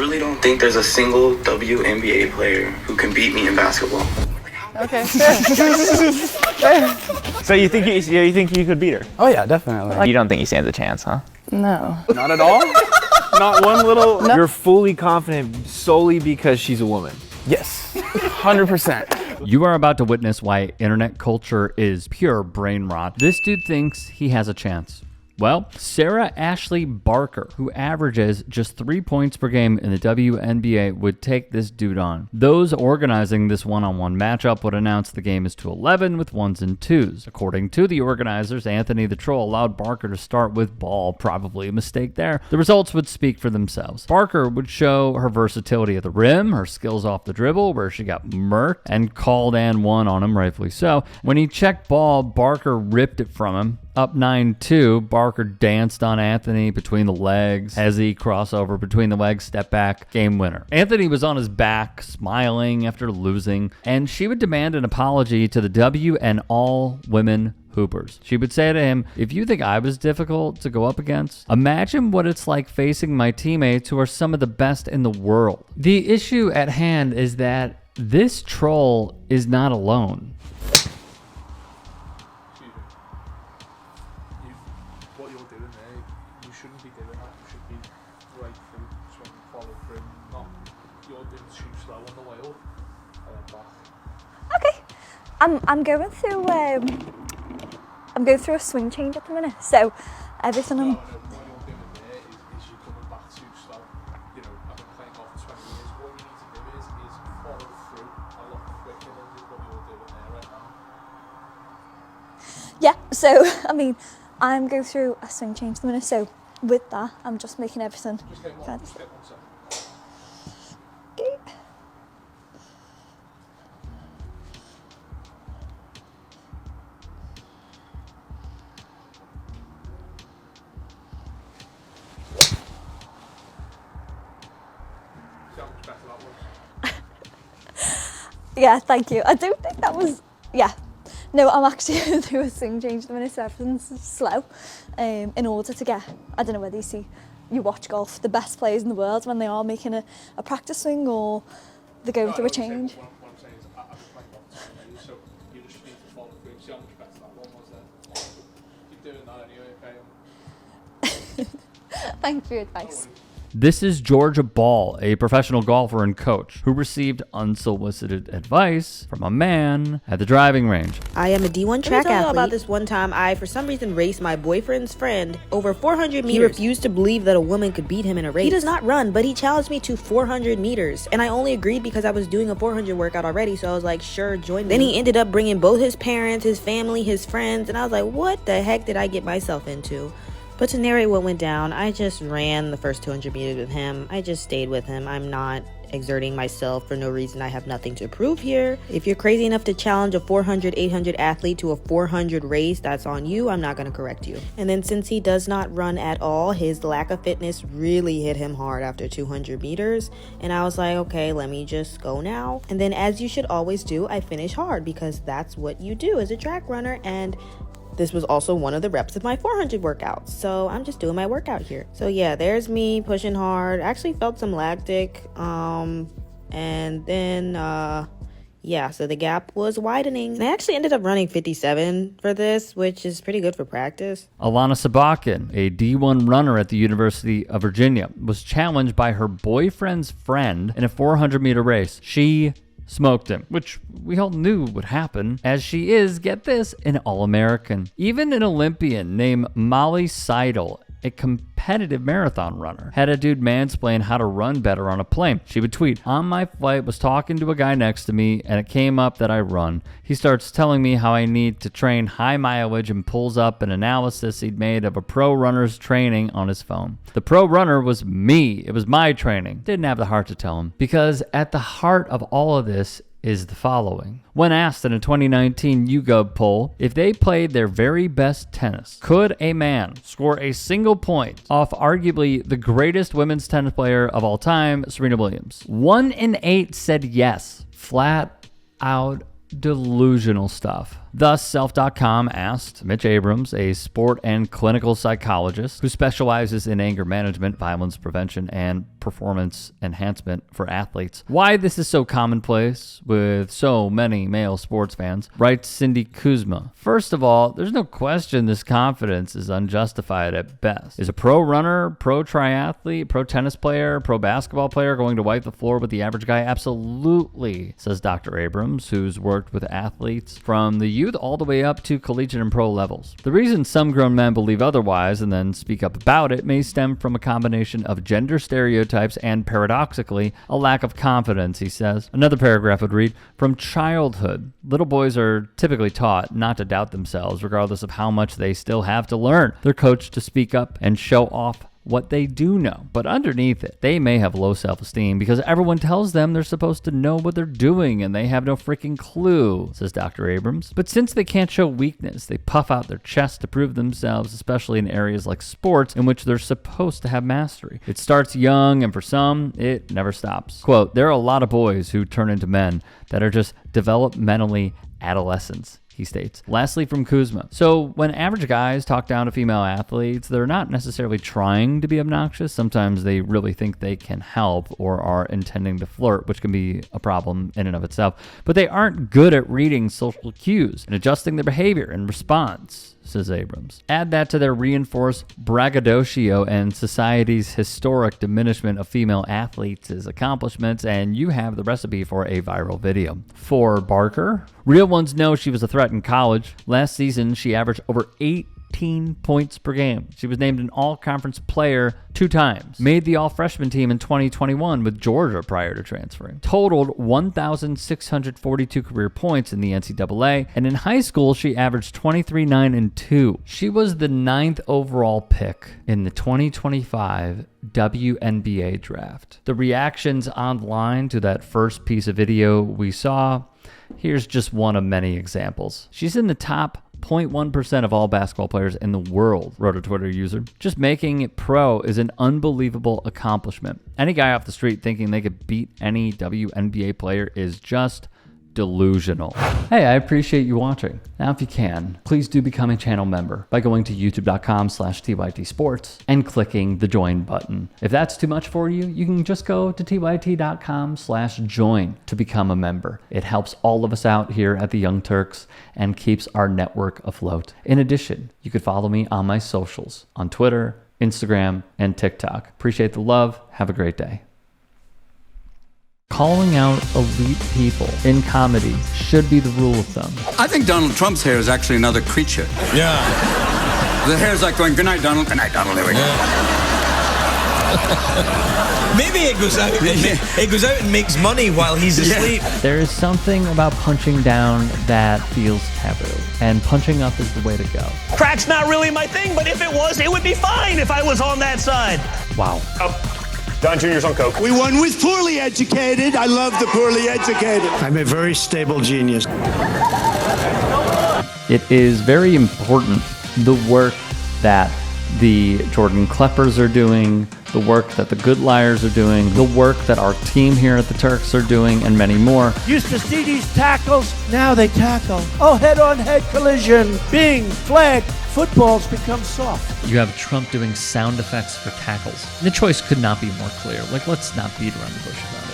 really don't think there's a single WNBA player who can beat me in basketball. Okay, fair. So you think you could beat her? Oh yeah, definitely. You don't think he stands a chance, huh? No. Not at all? Not one little. No. You're fully confident solely because she's a woman. Yes, 100%. You are about to witness why internet culture is pure brain rot. This dude thinks he has a chance. Well, Sarah Ashlee Barker, who averages just 3 points per game in the WNBA, would take this dude on. Those organizing this one-on-one matchup would announce the game is to 11 with 1s and 2s. According to the organizers, Anthony the Troll allowed Barker to start with ball, probably a mistake there. The results would speak for themselves. Barker would show her versatility at the rim, her skills off the dribble, where she got murked and called and won on him, rightfully so. When he checked ball, Barker ripped it from him. Up 9-2, Barker danced on Anthony between the legs. Hezzy crossover between the legs, step back, game winner. Anthony was on his back, smiling after losing, and she would demand an apology to the W and all women hoopers. She would say to him, "If you think I was difficult to go up against, imagine what it's like facing my teammates who are some of the best in the world." The issue at hand is that this troll is not alone. What you're doing there, you shouldn't be doing that. You should be right through, swing, follow through. Not you're doing too slow on the way up and then back. Okay, I'm going through a swing change at the minute, so everything I'm. What you're doing there is you're coming back too slow. You know, I've been playing golf for 20 years. What you need to do is follow through a lot quicker than what you're doing there right now. Yeah, so I mean, I'm going through a swing change at the minute, so with that, I'm just making everything. Just get one second. Okay. See how much better that was. Yeah, thank you. I don't think that was. Yeah. No, I'm actually going through a swing change at the minute, so everything's slow. In order to get, I don't know whether you watch golf, the best players in the world when they are making a practice swing or they're going through a change. What I'm saying is, I've been playing golf for 20 years, so you just need to follow through. See how much better that one was there. Keep doing that anyway, okay? Thanks for your advice. This is Georgia Ball, a professional golfer and coach, who received unsolicited advice from a man at the driving range. I am a D1 track athlete. About this one time, I, for some reason, raced my boyfriend's friend over 400 meters. He refused to believe that a woman could beat him in a race. He does not run, but he challenged me to 400 meters. And I only agreed because I was doing a 400 workout already, so I was like, sure, join me. Then he ended up bringing both his parents, his family, his friends, and I was like, what the heck did I get myself into? But to narrate what went down, I just ran the first 200 meters with him. I just stayed with him. I'm not exerting myself for no reason. I have nothing to prove here. If you're crazy enough to challenge a 400, 800 athlete to a 400 race, that's on you. I'm not going to correct you. And then since he does not run at all, his lack of fitness really hit him hard after 200 meters. And I was like, okay, let me just go now. And then as you should always do, I finish hard because that's what you do as a track runner. And this was also one of the reps of my 400 workouts. So I'm just doing my workout here. So yeah, there's me pushing hard. I actually felt some lactic. And then, yeah, so the gap was widening. And I actually ended up running 57 for this, which is pretty good for practice. Alana Sabakin, a D1 runner at the University of Virginia, was challenged by her boyfriend's friend in a 400-meter race. She smoked him, which we all knew would happen, as she is, get this, an All-American. Even an Olympian named Molly Seidel, a competitive marathon runner, had a dude mansplain how to run better on a plane. She would tweet, "On my flight, was talking to a guy next to me, and it came up that I run. He starts telling me how I need to train high mileage and pulls up an analysis he'd made of a pro runner's training on his phone. The pro runner was me. It was my training." Didn't have the heart to tell him, because at the heart of all of this is the following. When asked in a 2019 YouGov poll if they played their very best tennis, could a man score a single point off arguably the greatest women's tennis player of all time, Serena Williams? 1 in 8 said yes. Flat out delusional stuff. Thus, Self.com asked Mitch Abrams, a sport and clinical psychologist who specializes in anger management, violence prevention, and performance enhancement for athletes, why this is so commonplace with so many male sports fans. Writes Cindy Kuzma. First of all, there's no question this confidence is unjustified at best. Is a pro runner, pro triathlete, pro tennis player, pro basketball player going to wipe the floor with the average guy? Absolutely, says Dr. Abrams, who's worked with athletes from the youth all the way up to collegiate and pro levels. The reason some grown men believe otherwise and then speak up about it may stem from a combination of gender stereotypes and, paradoxically, a lack of confidence, he says. Another paragraph would read, from childhood, little boys are typically taught not to doubt themselves, regardless of how much they still have to learn. They're coached to speak up and show off what they do know, but underneath it, they may have low self-esteem because everyone tells them they're supposed to know what they're doing and they have no freaking clue, says Dr. Abrams. But since they can't show weakness, they puff out their chest to prove themselves, especially in areas like sports in which they're supposed to have mastery. It starts young, and for some, it never stops. Quote, there are a lot of boys who turn into men that are just developmentally adolescents, he states. Lastly, from Kuzma. So when average guys talk down to female athletes, they're not necessarily trying to be obnoxious. Sometimes they really think they can help or are intending to flirt, which can be a problem in and of itself. But they aren't good at reading social cues and adjusting their behavior in response, says Abrams. Add that to their reinforced braggadocio and society's historic diminishment of female athletes' accomplishments, and you have the recipe for a viral video. For Barker, real ones know she was a threat in college. Last season, she averaged over 18 points per game. She was named an all-conference player 2 times. Made the all-freshman team in 2021 with Georgia prior to transferring. Totaled 1,642 career points in the NCAA, and in high school, she averaged 23, 9, and 2. She was the 9th overall pick in the 2025 WNBA draft. The reactions online to that first piece of video we saw, here's just one of many examples. She's in the top 0.1% of all basketball players in the world, wrote a Twitter user. Just making it pro is an unbelievable accomplishment. Any guy off the street thinking they could beat any WNBA player is just delusional. Hey, I appreciate you watching. Now, if you can, please do become a channel member by going to youtube.com/TYTsports and clicking the join button. If that's too much for you, you can just go to tyt.com/join to become a member. It helps all of us out here at the Young Turks and keeps our network afloat. In addition, you could follow me on my socials on Twitter, Instagram, and TikTok. Appreciate the love. Have a great day. Calling out elite people in comedy should be the rule of thumb. I think Donald Trump's hair is actually another creature. Yeah. The hair's like going, good night, Donald. Good night, Donald. There we go. Maybe it goes out. It goes out and makes money while he's asleep. Yeah. There is something about punching down that feels taboo, and punching up is the way to go. Crack's not really my thing, but if it was, it would be fine if I was on that side. Wow. Don Jr.'s on coke. We won with poorly educated. I love the poorly educated. I'm a very stable genius. It is very important, the work that the Jordan Kleppers are doing, the work that the Good Liars are doing, the work that our team here at the Turks are doing, and many more. Used to see these tackles, now they tackle. Oh, head-on-head collision. Bing, flag. Football's become soft. You have Trump doing sound effects for tackles. The choice could not be more clear. Like, let's not beat around the bush about it.